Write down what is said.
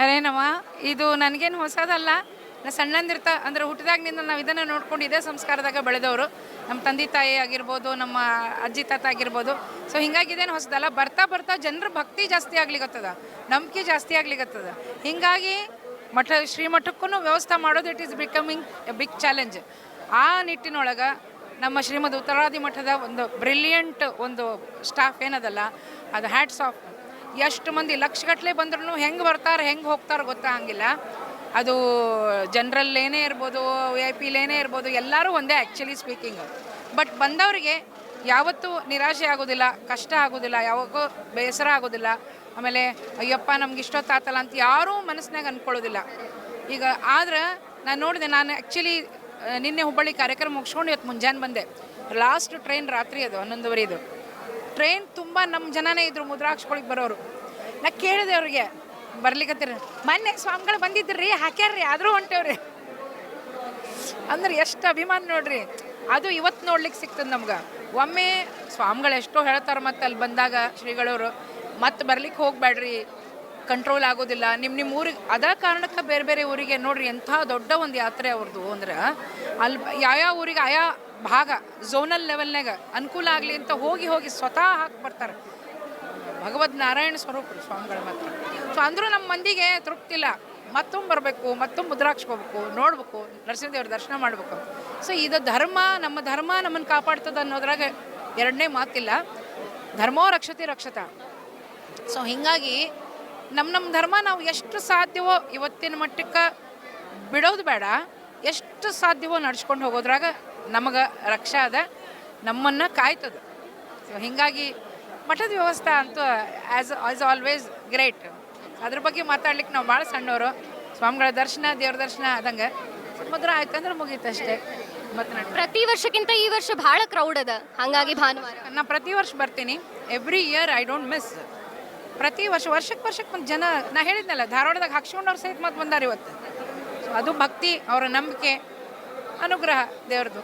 ಅರೇನಮ್ಮ, ಇದು ನನಗೇನು ಹೊಸದಲ್ಲ. ನಾ ಸಣ್ಣಂದಿರ್ತ ಅಂದರೆ ಹುಟ್ಟಿದಾಗಿನಿಂದ ನಾವು ಇದನ್ನು ನೋಡ್ಕೊಂಡು ಇದೇ ಸಂಸ್ಕಾರದಾಗ ಬೆಳೆದವರು. ನಮ್ಮ ತಂದೆ ತಾಯಿ ಆಗಿರ್ಬೋದು, ನಮ್ಮ ಅಜ್ಜಿ ತಾತ ಆಗಿರ್ಬೋದು. ಸೊ ಹಿಂಗಾಗಿ ಇದೇನು ಹೊಸದಲ್ಲ. ಬರ್ತಾ ಬರ್ತಾ ಜನರ ಭಕ್ತಿ ಜಾಸ್ತಿ ಆಗ್ಲಿಕ್ಕತ್ತದ, ನಂಬಿಕೆ ಜಾಸ್ತಿ ಆಗ್ಲಿಕ್ಕತ್ತದ. ಹೀಗಾಗಿ ಶ್ರೀಮಠಕ್ಕೂ ವ್ಯವಸ್ಥೆ ಮಾಡೋದು it is becoming a big challenge. ಆ ನಿಟ್ಟಿನೊಳಗೆ ನಮ್ಮ ಶ್ರೀಮದ್ ಉತ್ತರಾದಿ ಮಠದ ಒಂದು ಬ್ರಿಲಿಯಂಟ್ ಒಂದು ಸ್ಟಾಫ್ ಏನದಲ್ಲ, ಅದು ಹ್ಯಾಟ್ಸ್ ಆಫ್. ಎಷ್ಟು ಮಂದಿ ಲಕ್ಷಗಟ್ಟಲೆ ಬಂದ್ರೂ ಹೆಂಗೆ ಬರ್ತಾರೆ ಹೆಂಗೆ ಹೋಗ್ತಾರೆ ಗೊತ್ತಾಗಂಗಿಲ್ಲ. ಅದು ಜನರಲ್ ಏನೇ ಇರ್ಬೋದು, VIP ಏನೇ ಇರ್ಬೋದು, ಎಲ್ಲರೂ ಒಂದೇ ಆ್ಯಕ್ಚುಲಿ ಸ್ಪೀಕಿಂಗ್. ಬಟ್ ಬಂದವರಿಗೆ ಯಾವತ್ತೂ ನಿರಾಶೆ ಆಗೋದಿಲ್ಲ, ಕಷ್ಟ ಆಗೋದಿಲ್ಲ, ಯಾವಾಗೂ ಬೇಸರ ಆಗೋದಿಲ್ಲ. ಆಮೇಲೆ ಅಯ್ಯಪ್ಪ ನಮ್ಗೆ ಇಷ್ಟೊತ್ತಾತಲ್ಲ ಅಂತ ಯಾರೂ ಮನಸ್ಸಿನಾಗ ಅಂದ್ಕೊಳ್ಳೋದಿಲ್ಲ. ಈಗ ಆದ್ರೆ ನಾನು ನೋಡಿದೆ, ನಾನು ಆ್ಯಕ್ಚುಲಿ ನಿನ್ನೆ ಹುಬ್ಬಳ್ಳಿ ಕಾರ್ಯಕ್ರಮ ಮುಗಿಸ್ಕೊಂಡು ಇವತ್ತು ಮುಂಜಾನೆ ಬಂದೆ. ಲಾಸ್ಟ್ ಟ್ರೈನ್ ರಾತ್ರಿ ಅದು 11:15 ಟ್ರೈನ್. ತುಂಬ ನಮ್ಮ ಜನನೇ ಇದ್ದರು ಮುದ್ರಾಕ್ಷಗಳಿಗೆ ಬರೋರು. ನಾ ಕೇಳಿದೆ ಅವ್ರಿಗೆ, ಬರ್ಲಿಕ್ಕತ್ತೀರಿ ಮೊನ್ನೆ ಸ್ವಾಮಿಗಳು ಬಂದಿದ್ರಿ ಹಾಕ್ಯಾರ್ರಿ ಆದರೂ ಹೊಂಟೇವ್ರಿ ಅಂದ್ರೆ ಎಷ್ಟು ಅಭಿಮಾನ ನೋಡ್ರಿ. ಅದು ಇವತ್ತು ನೋಡ್ಲಿಕ್ಕೆ ಸಿಗ್ತದೆ ನಮ್ಗೆ. ಒಮ್ಮೆ ಸ್ವಾಮಿಗಳು ಎಷ್ಟೋ ಹೇಳ್ತಾರೆ, ಮತ್ತು ಅಲ್ಲಿ ಬಂದಾಗ ಶ್ರೀಗಳವರು ಮತ್ತೆ ಬರ್ಲಿಕ್ಕೆ ಹೋಗಬೇಡ್ರಿ, ಕಂಟ್ರೋಲ್ ಆಗೋದಿಲ್ಲ ನಿಮ್ಮ ಊರಿಗೆ. ಅದ ಕಾರಣಕ್ಕೆ ಬೇರೆ ಬೇರೆ ಊರಿಗೆ ನೋಡ್ರಿ ಎಂಥ ದೊಡ್ಡ ಒಂದು ಯಾತ್ರೆ ಅವ್ರದ್ದು. ಅಂದ್ರೆ ಅಲ್ಲಿ ಯಾವ್ಯಾವ ಊರಿಗೆ ಆಯಾ ಭಾಗ ಝೋನಲ್ ಲೆವೆಲ್ನಾಗ ಅನುಕೂಲ ಆಗಲಿ ಅಂತ ಹೋಗಿ ಹೋಗಿ ಸ್ವತಃ ಹಾಕಿ ಬರ್ತಾರೆ. ಭಗವದ್ ನಾರಾಯಣ ಸ್ವರೂಪರು ಸ್ವಾಮಿಗಳು ಮಾತ್ರ. ಸೊ ಅಂದರೂ ನಮ್ಮ ಮಂದಿಗೆ ತೃಪ್ತಿಲ್ಲ, ಮತ್ತೊಮ್ಮೆ ಬರಬೇಕು, ಮತ್ತೊಮ್ಮೆ ಮುದ್ರಾಕ್ಷಿಸ್ಕೋಬೇಕು, ನೋಡ್ಬೇಕು, ನರಸಿಂಹದೇವ್ರ ದರ್ಶನ ಮಾಡಬೇಕು. ಸೊ ಇದು ಧರ್ಮ, ನಮ್ಮ ಧರ್ಮ ನಮ್ಮನ್ನು ಕಾಪಾಡ್ತದೆ ಅನ್ನೋದ್ರಾಗ ಎರಡನೇ ಮಾತಿಲ್ಲ. ಧರ್ಮೋ ರಕ್ಷತೆ ರಕ್ಷತ. ಸೊ ಹೀಗಾಗಿ ನಮ್ಮ ಧರ್ಮ ನಾವು ಎಷ್ಟು ಸಾಧ್ಯವೋ ಇವತ್ತಿನ ಮಟ್ಟಕ್ಕೆ ಬಿಡೋದು ಬೇಡ, ಎಷ್ಟು ಸಾಧ್ಯವೋ ನಡ್ಸ್ಕೊಂಡು ಹೋಗೋದ್ರಾಗ ನಮಗೆ ರಕ್ಷೆ ಅದ, ನಮ್ಮನ್ನು ಕಾಯ್ತದೆ. ಸೊ ಹೀಗಾಗಿ ಮಠದ ವ್ಯವಸ್ಥೆ ಅಂತೂ ಆ್ಯಸ್ ಆಲ್ವೇಸ್ ಗ್ರೇಟ್. ಅದ್ರ ಬಗ್ಗೆ ಮಾತಾಡ್ಲಿಕ್ಕೆ ನಾವು ಭಾಳ ಸಣ್ಣವರು. ಸ್ವಾಮಿಗಳ ದರ್ಶನ, ದೇವ್ರ ದರ್ಶನ ಆದಂಗೆ ಸಮುದ್ರ ಆಯ್ತು ಅಂದ್ರೆ ಮುಗೀತು ಅಷ್ಟೇ. ಮತ್ತು ಪ್ರತಿ ವರ್ಷಕ್ಕಿಂತ ಈ ವರ್ಷ ಭಾಳ ಕ್ರೌಡ್ ಅದ, ಹಾಗಾಗಿ ಭಾನುವಾರ ನಾನು ಪ್ರತಿ ವರ್ಷ ಬರ್ತೀನಿ. Every year I don't miss. ಪ್ರತಿ ವರ್ಷಕ್ಕೆ ಒಂದು ಜನ, ನಾ ಹೇಳಿದ್ನಲ್ಲ ಧಾರವಾಡದಾಗ ಹಾಕ್ಸ್ಕೊಂಡವ್ರು ಸಹಿತ ಮತ್ತೆ ಬಂದಾರ ಇವತ್ತು. ಸೊ ಅದು ಭಕ್ತಿ, ಅವರ ನಂಬಿಕೆ, ಅನುಗ್ರಹ ದೇವ್ರದ್ದು.